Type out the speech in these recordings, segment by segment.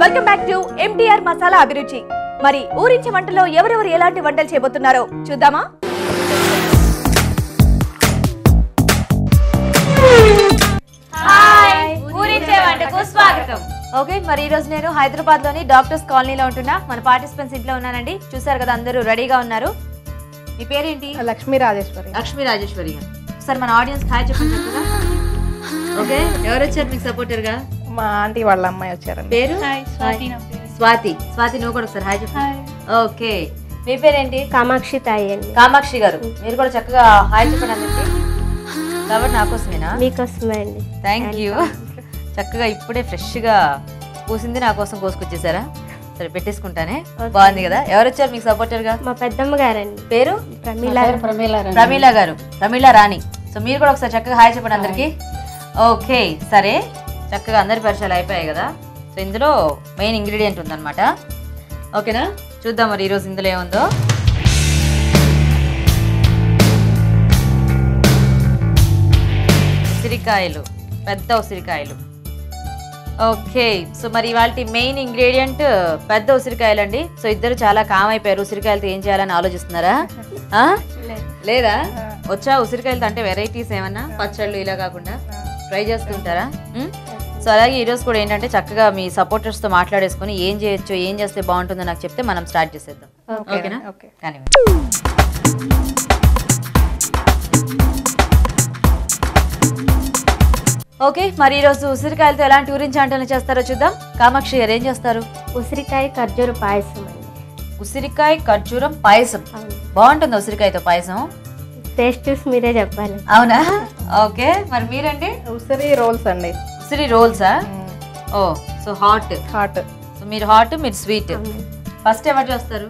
Welcome back to MTR masala అభిరుచి. మరి ఊరించే వంటలో ఎవరెవరు ఎలాంటి వంటలు చేయబోతున్నారో చూద్దామా? హాయ్, ఊరించే వంటకు స్వాగతం. ఓకే, మరి ఈ రోజు నేను హైదరాబాద్ లోని డాక్టర్స్ కాలనీలో ఉంటున్నా. మన పార్టిసిపెంట్స్ ఇంట్లో ఉన్నానండి. చూసారు కదా, అందరూ రెడీగా ఉన్నారు. మీ పేరేంటి? లక్ష్మీ రాజేశ్వరి. లక్ష్మీ రాజేశ్వరి గారు. ఒకసారి మన ఆడియన్స్ హాయ్ చెప్పండి కదా. ఓకే, ఎవరు వచ్చారు మీకు సపోర్టర్ గా? మా ఆంటీ వాళ్ళ అమ్మాయి వచ్చారండి. పేరు స్వాతి. స్వాతి, నువ్వు కూడా ఒకసారి హాయ్ చెప్పండి. ఓకే, మీ పేరేంటి? కామాక్షి తాయి అండి. కామాక్షి గారు, మీరు కూడా చక్కగా హాయ్ చెప్పండి అందరికి. కాబట్టి నాకోసమేనా? మీకోసమే అండి. Thank you. చక్కగా ఇప్పుడే ఫ్రెష్ గా పూసింది నా కోసం కోసుకొచ్చేసారా? సరే, పెట్టేసుకుంటానే. బాగుంది కదా. ఎవరు వచ్చారు మీకు సపోర్టర్ గా? మా పెద్దమ్మ గారండి. పేరు? ప్రమీల గారు. ప్రమీల రాణి. సో మీరు కూడా ఒకసారి చక్కగా హాయ్ చెప్పండి అందరికి. ఓకే, సరే, చక్కగా అందరి పరిచయాలు అయిపోయాయి కదా. సో ఇందులో మెయిన్ ఇంగ్రీడియంట్ ఉందన్నమాట. ఓకేనా, చూద్దాం మరి ఈరోజు ఇందులో ఏముందో. ఉసిరికాయలు, పెద్ద ఉసిరికాయలు. ఓకే, సో మరి ఇవాళ మెయిన్ ఇంగ్రీడియంట్ పెద్ద ఉసిరికాయలు అండి. సో ఇద్దరు చాలా కామ్ అయిపోయారు. ఉసిరికాయలతో ఏం చేయాలని ఆలోచిస్తున్నారా? లేదా? వచ్చా ఉసిరికాయలతో అంటే వెరైటీస్ ఏమన్నా పచ్చళ్ళు ఇలా కాకుండా ట్రై చేస్తుంటారా? సో అలాగే ఈరోజు కూడా ఏంటంటే చక్కగా మీ సపోర్టర్స్తో మాట్లాడేసుకొని ఏం చేయొచ్చు, ఏం చేస్తే బాగుంటుందో నాకు చెప్తే మనం స్టార్ట్ చేసేద్దాం. ఓకేనా? కానీ ఓకే, మరి ఈరోజు ఉసిరికాయలతో ఎలాంటి ఊరించి వంటలు చేస్తారో చూద్దాం. కామాక్షి గారు ఏం చేస్తారు? ఉసిరికాయ ఖర్జూర పాయసం అండి. ఉసిరికాయ ఖర్జూరం పాయసం. బాగుంటుంది ఉసిరికాయతో పాయసం. టేస్ట్ చూసి మీరే చెప్పాలి. అవునా? ఓకే, మరి మీరండి? ఉసిరి రోల్స్ అండి. ఉసిరి రోల్సా? ఓ, సో హాట్. సో మీరు హాట్, మీరు స్వీట్. ఫస్ట్ ఎవరు చేస్తారు?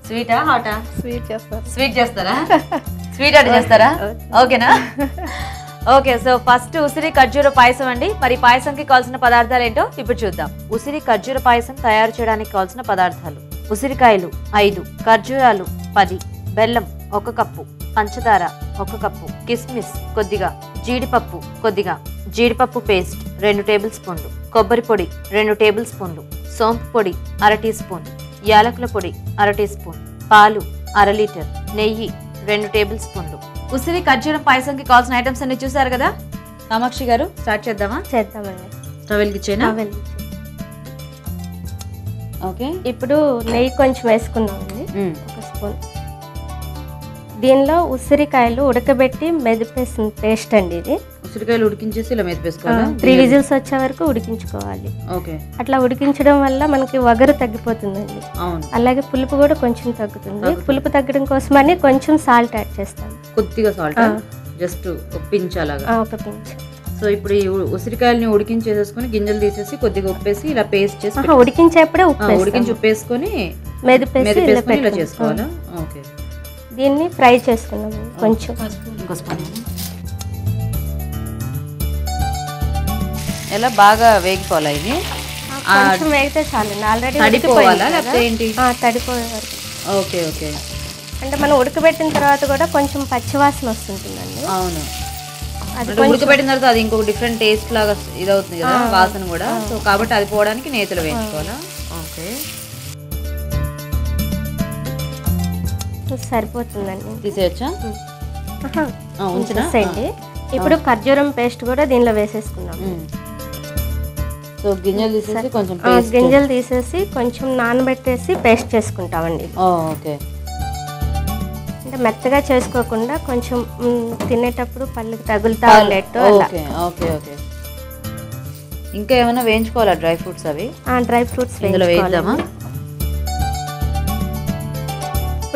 స్వీటా హాటా? స్వీట్ చేస్తారు. స్వీట్ చేస్తారా? స్వీట్ అంటే చేస్తారా? ఓకేనా? ఓకే, సో ఫస్ట్ ఉసిరి ఖర్జూర పాయసం అండి. మరి పాయసంకి కావాల్సిన పదార్థాలు ఏంటో ఇప్పుడు చూద్దాం. ఉసిరి ఖర్జూర పాయసం తయారు చేయడానికి కావాల్సిన పదార్థాలు: ఉసిరికాయలు 5, ఖర్జూరాలు 10, బెల్లం 1 కప్పు, పంచదార 1 కప్పు, కిస్మిస్ కొద్దిగా, జీడిపప్పు కొద్దిగా, జీడిపప్పు పేస్ట్ 2 టేబుల్ స్పూన్లు, కొబ్బరి పొడి 2 టేబుల్ స్పూన్లు, సోంపు పొడి 1/2 టీ స్పూన్, యాలకుల పొడి 1/2 టీ స్పూన్, పాలు 1/2 లీటర్, నెయ్యి 2 టేబుల్ స్పూన్లు. ఉసిరి ఖర్జూరం పాయసంకి కావాల్సిన ఐటమ్స్ అన్ని చూసారు కదా. కామాక్షి గారు, స్టార్ట్ చేద్దామా? చేద్దామండి. స్టవ్ వెలిగించేనా? ఓకే, ఇప్పుడు నెయ్యి కొంచెం వేసుకున్నామండి, 1 స్పూన్. దీనిలో ఉసిరికాయలు ఉడకబెట్టి మెదిపేసిన పేస్ట్ అండి. ఇది ఉసిరికాయలు ఉడికించేసి ఇలా మెదిపేసుకోవాలా? 3 విజిల్స్ వచ్చే వరకు ఉడికించుకోవాలి. ఓకే, అట్లా ఉడికించడం వల్ల మనకి వగరు తగ్గిపోతుందండి. అవును, అలాగే పులుపు కూడా కొంచెం తగ్గుతుంది. పులుపు తగ్గడం కోసమని కొంచెం సాల్ట్ యాడ్ చేస్తాం. కొద్దిగా సాల్ట్, జస్ట్ ఒక పించ్ అలాగా. 1 పించ్. సో ఇప్పుడు ఈ ఉసిరికాయలని ఉడికించేసుకొని గింజలు తీసేసి కొద్దిగా ఉప్పేసి ఇలా పేస్ట్ చేసి ఉడికించేప్పుడే ఉడికించి ఉప్పేసుకొని మెదిపేసి ఇలా చేసుకోవాలా? ఓకే, దీన్ని ఫ్రై చేసుకున్నాము కొంచెం. ఇంకో స్పూన్. ఎలా బాగా వేగిపోవాలా ఇది? కొంచెం వేగితే చాలు. ఆల్రెడీ తడిపోవాలా లేకపోతే ఏంటి? తడిపోయే వరకు. ఓకే ఓకే, అంటే మనం ఉడకబెట్టిన తర్వాత కూడా కొంచెం పచ్చివాసన వస్తుంటుందండి. అవును, ఉడకబెట్టిన తర్వాత అది ఇంకొక డిఫరెంట్ టేస్ట్ లాగా ఇదవుతుంది కదా, వాసన కూడా. సో కాబట్టి అది పోవడానికి నేతిలో వేయించుకోవాలా? ఓకే, సరిపోతుందండి. తీసేయచ్చా? ఉంచండి. ఇప్పుడు ఖర్జూరం పేస్ట్ కూడా దీనిలో వేసేసుకున్నాం. సో గింజలు తీసేసి కొంచెం గింజలు తీసేసి కొంచెం నానబెట్టేసి పేస్ట్ చేసుకుంటామండి. ఓకే, అంటే మెత్తగా చేసుకోకుండా కొంచెం తినేటప్పుడు పళ్ళకి తగులుతా ఉండేట్టు. Okay okay okay. ఇంకా ఏమైనా వేయించుకోవాలా? డ్రై ఫ్రూట్స్ అవి? డ్రై ఫ్రూట్స్ ఇందులో వేద్దామా?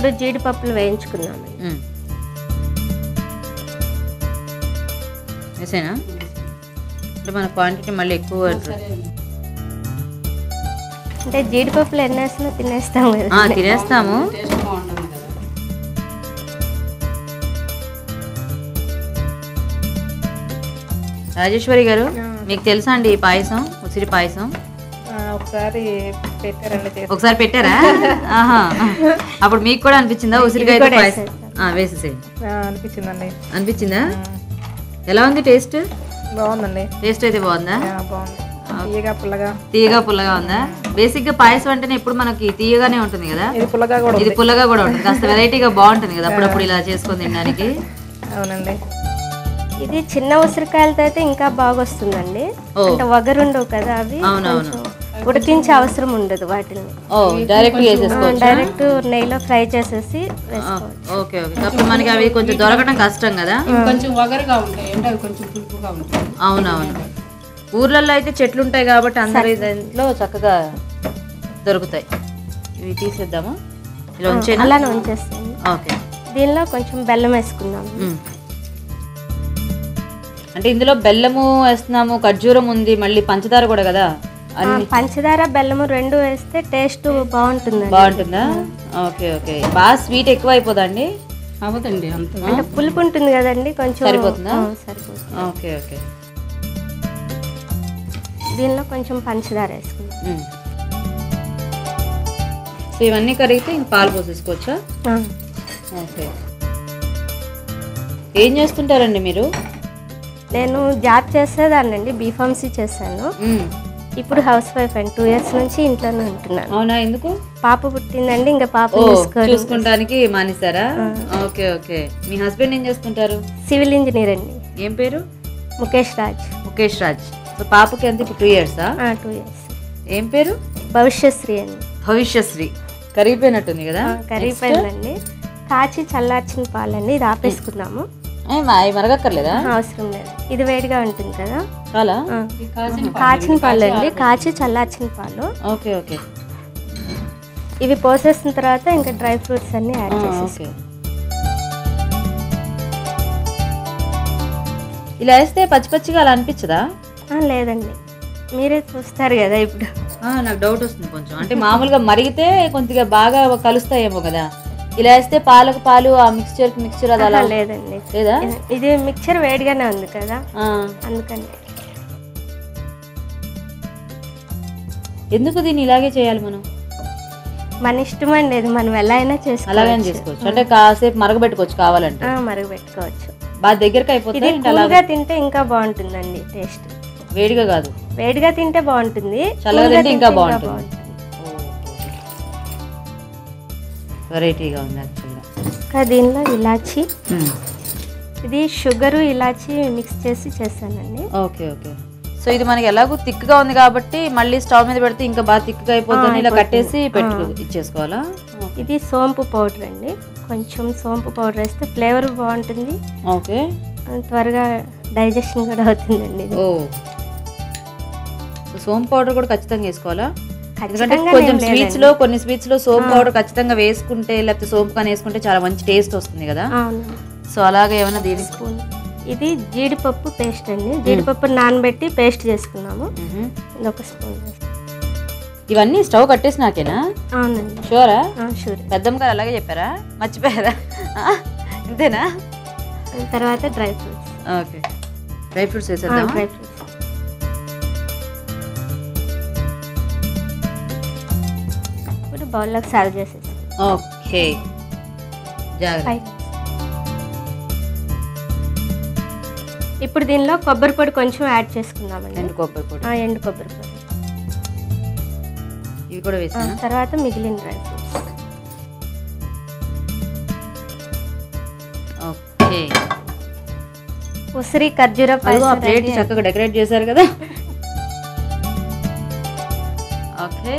ఇప్పుడు జీడిపప్పులు వేయించుకున్నాము. వేసేనా? అంటే మన క్వాంటిటీ మళ్ళీ ఎక్కువ. అంటే జీడిపప్పులు ఎన్ని వేసినా తినేస్తాము కదా. తినేస్తాము. రాజేశ్వరి గారు, మీకు తెలుసా అండి ఈ పాయసం, ఉసిరి పాయసం? ఒకసారి పెట్టారా? అప్పుడు మీకు కూడా అనిపించిందా ఉసిరికాయ పాయసం? వేసేసేయండి. అనిపించిందా? ఎలా ఉంది టేస్ట్? బాగుందండి. టేస్ట్ అయితే బాగుందా? తీయగా పుల్లగా. తీయగా పుల్లగా ఉందా? బేసిక్ గా పాయసం అంటేనే ఎప్పుడు మనకి తీయగానే ఉంటుంది కదా, ఇది పుల్లగా కూడా ఇది పుల్లగా కూడా ఉంటుంది. కాస్త వెరైటీగా బాగుంటుంది కదా అప్పుడప్పుడు ఇలా చేసుకొని తినడానికి. అవునండి. ఇది చిన్న ఉసిరికాయలతో అయితే ఇంకా బాగా వస్తుందండి. అంటే వగరుండవు కదా అవి, కొంచెం ఉడికించే అవసరం ఉండదు వాటిని. డైరెక్ట్ వేసేసుకోవచ్చు. డైరెక్ట్ నెయ్యిలో ఫ్రై చేసేసి వేసుకోవచ్చు. Okay okay. అప్పుడు మనకి అవి కొంచెం దొరకడం కష్టం కదా, కొంచెం వగరుగా ఉంటాయి అంటే అవి కొంచెం పులుపుగా ఉంటాయి. అవునవును. ఊర్లలో అయితే చెట్లు ఉంటాయి కాబట్టి అందరి దాంట్లో చక్కగా దొరుకుతాయి. ఇవి తీసేద్దాము, ఇలా ఉంచేనా? అలానే ఉంచేస్తాను. ఓకే. దీనిలో కొంచెం బెల్లం వేసుకుందాం. అంటే ఇందులో బెల్లము వేస్తున్నాము, ఖర్జూరం ఉంది, మళ్ళీ పంచదార కూడా కదా. పంచదార బెల్లము రెండు వేస్తే టేస్ట్ బాగుంటుంది. బాగుంటుందా? Okay okay. బాగా స్వీట్ ఎక్కువ అయిపోదండి? అవదండి అంత. అంటే పులుపు ఉంటుంది కదండి, కొంచెం సరిపోతుందా? సరిపోతుంది. Okay okay. దీనిలో కొంచెం పంచదార వేసుకుందాం. సో ఇవన్నీ కరిగితే ఇంక పాలు పోసేసుకోవచ్చా? ఓకే. ఏం చేస్తుంటారండి మీరు? నేను జాబ్ చేసేదాన్నండి, బీఫార్మసీ చేశాను. ఇప్పుడు హౌస్ వైఫ్ అండి. 2 years నుంచి ఇంట్లోనే ఉంటున్నాను. అవునా? ఎందుకు? పాప పుట్టిందండి, ఇంకా పాప చూసుకుంటానికి మానేశారా? Okay okay. మీ హస్బెండ్ ఏం చేస్తుంటారు? సివిల్ ఇంజనీర్ అండి. ఏం పేరు? ముఖేష్ రాజ్. ముఖేష్ రాజ్. సో పాపకి ఎంత ఇప్పుడు 2 years? 2 years. ఏం పేరు? భవిష్యశ్రీ అండి. భవిష్యశ్రీ. కరిగిపోయినట్టుంది కదా? కరిగిపోయిందండి. కాచి చల్లార్చిన పాలండి, ఇది ఆపేసుకుందాము. మరగక్కర్లేదా? అవసరం లేదు, ఇది వేడిగా ఉంటుంది కదా. చాలా కాచిన పాలు అండి, కాచి చల్లార్చిన పాలు. Okay okay. ఇవి పోసేసిన తర్వాత ఇంకా డ్రై ఫ్రూట్స్ అన్ని యాడ్ చేసేసి. ఇలా వేస్తే పచ్చి పచ్చిగా అలా అనిపించదా? లేదండి, మీరే చూస్తారు కదా ఇప్పుడు. నాకు డౌట్ వస్తుంది కొంచెం. అంటే మామూలుగా మరిగితే కొద్దిగా బాగా కలుస్తాయేమో కదా, ఇలా వేస్తే పాలకు పాలు, ఆ మిక్స్చర్ అది అలా లేదండి. లేదా? ఇది మిక్చర్ వేడిగానే ఉంది కదా, అందుకని. ఎందుకు దీన్ని ఇలాగే చేయాలి మనం? మన ఇష్టం అండి, ఇది మనం ఎలా అయినా చేసుకోవచ్చు. అలాగే చేసుకోవచ్చు. అంటే కాసేపు మరగబెట్టుకోవచ్చు కావాలంటే. మరగబెట్టుకోవచ్చు. బాగా దగ్గరకు అయిపోతుంది. చల్లగా తింటే ఇంకా బాగుంటుందండి టేస్ట్. వేడిగా కాదు, వేడిగా తింటే బాగుంటుంది, చల్లగా తింటే ఇంకా బాగుంటుంది. వెరైటీగా ఉంది యాక్చువల్గా. ఇంకా దీనిలో ఇలాచి, ఇది షుగరు ఇలాచి మిక్స్ చేసి చేస్తానండి. Okay okay. సో ఇది మనకి ఎలాగో థిక్గా ఉంది కాబట్టి మళ్ళీ స్టవ్ మీద పెడితే ఇంకా బాగా థిక్గా అయిపోతుంది. ఇలా కట్టేసి ఇచ్చేసుకోవాలా? ఇది సోంపు పౌడర్ అండి, కొంచెం సోంపు పౌడర్ వేస్తే ఫ్లేవర్ బాగుంటుంది. ఓకే. త్వరగా డైజెషన్ కూడా అవుతుందండి. సోంపు పౌడర్ కూడా ఖచ్చితంగా వేసుకోవాలా? ఎందుకంటే కొంచెం కొన్ని స్వీట్స్ లో సోంపు పౌడర్ ఖచ్చితంగా వేసుకుంటే, లేకపోతే సోంపు కానీ వేసుకుంటే చాలా మంచి టేస్ట్ వస్తుంది కదా. సో అలాగే ఏమైనా దీని స్పూన్. ఇది జీడిపప్పు పేస్ట్ అండి, జీడిపప్పు నానబెట్టి పేస్ట్ చేసుకున్నాము. ఇది 1 స్పూన్. ఇవన్నీ స్టవ్ కట్టేసి నాకేనా? అవునండి. షూరా? షూర్. పెద్దమ్మ గారు అలాగే చెప్పారా? మర్చిపోయారా? ఇంతేనా? తర్వాత dry fruits. Okay. Dry fruits వేసేద్దాం. డ్రై ఫ్రూట్స్ ఇప్పుడు బౌల్లోకి సర్వ్ చేసేసి. ఓకే. జాగ్రత్త. ఇప్పుడు దీనిలో కొబ్బరి పొడి కొంచెం యాడ్ చేసుకుందామండి. ఎండు కొబ్బరి పొడి. ఎండు కొబ్బరి పొడి ఇవి కూడా వేసాను. తర్వాత మిగిలిన డ్రై ఫ్రూట్స్. ఓకే. ఉసిరి ఖర్జూర పాయసం ప్లేట్ చక్కగా డెకరేట్ చేశారు కదా. ఓకే.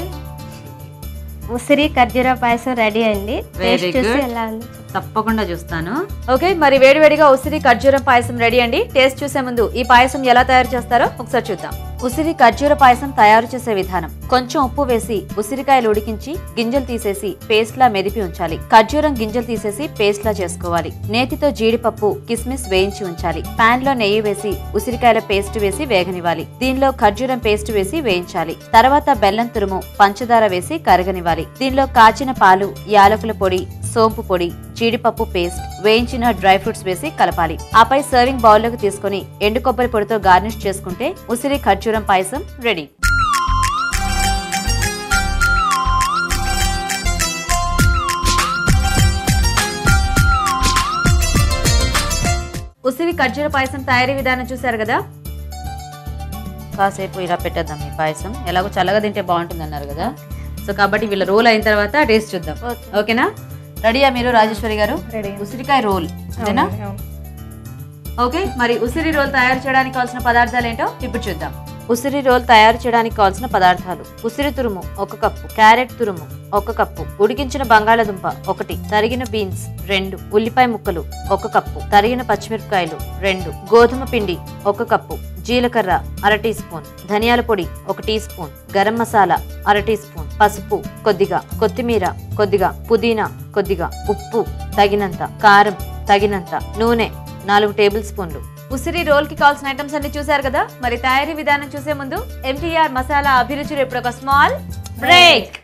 ఉసిరి ఖర్జూర పాయసం రెడీ అండి. Very good. ఎలా ఉంది? తప్పకుండా చూస్తాను. ఓకే, మరి వేడివేడిగా ఉసిరి ఖర్జూరం పాయసం రెడీ అండి. టేస్ట్ చూసే ముందు ఈ పాయసం ఎలా తయారు చేస్తారో ఒకసారి చూద్దాం. ఉసిరి ఖర్జూర పాయసం తయారు చేసే విధానం: కొంచెం ఉప్పు వేసి ఉసిరికాయలు ఉడికించి గింజలు తీసేసి పేస్ట్ లా మెదిపి ఉంచాలి. ఖర్జూరం గింజలు తీసేసి పేస్ట్ లా చేసుకోవాలి. నేతితో జీడిపప్పు, కిస్మిస్ వేయించి ఉంచాలి. పాన్ లో నెయ్యి వేసి ఉసిరికాయల పేస్ట్ వేసి వేగనివ్వాలి. దీనిలో ఖర్జూరం పేస్ట్ వేసి వేయించాలి. తర్వాత బెల్లం తురుము, పంచదార వేసి కరగనివ్వాలి. దీనిలో కాచిన పాలు, యాలకుల పొడి, సోంపు పొడి, జీడిపప్పు పేస్ట్, వేయించిన డ్రై ఫ్రూట్స్ వేసి కలపాలి. ఆపై సర్వింగ్ బౌల్లోకి తీసుకుని ఎండు కొబ్బరి పొడితో గార్నిష్ చేసుకుంటే ఉసిరి ఖర్జూరం పాయసం రెడీ. ఉసిరి ఖర్జూర పాయసం తయారీ విధానం చూశారు కదా. కాసేపు ఇలా పెట్టేద్దాం ఈ పాయసం. ఎలాగో చల్లగా తింటే బాగుంటుంది అన్నారు కదా, సో కాబట్టి వీళ్ళ రోల్ అయిన తర్వాత టేస్ట్ చూద్దాం. ఓకేనా? రెడీయా మీరు రాజేశ్వరి గారు? రెడీ. ఉసిరికాయ రోల్ అంతేనా? ఓకే, మరి ఉసిరి రోల్ తయారు చేయడానికి కావాల్సిన పదార్థాలు ఏంటో ఇప్పుడు చూద్దాం. ఉసిరి రోల్ తయారు చేయడానికి కావాల్సిన పదార్థాలు: ఉసిరి తురుము 1 కప్పు, క్యారెట్ తురుము 1 కప్పు, ఉడికించిన బంగాళాదుంప 1, తరిగిన బీన్స్ 2, ఉల్లిపాయ ముక్కలు 1 కప్పు, తరిగిన పచ్చిమిరపకాయలు 2, గోధుమ పిండి 1 కప్పు, జీలకర్ర 1/2 టీ స్పూన్, ధనియాల పొడి 1 teaspoon, garam masala 1/2 teaspoon, పసుపు కొద్దిగా, కొత్తిమీర కొద్దిగా, పుదీనా కొద్దిగా, ఉప్పు తగినంత, కారం తగినంత, నూనె 4 టేబుల్ స్పూన్లు. ఉసిరి రోల్ కి కావాల్సిన ఐటమ్స్ అన్ని చూసారు కదా, మరి తయారీ విధానం చూసే ముందు MTR మసాలా అభిరుచులు ఇప్పుడు ఒక స్మాల్ బ్రేక్.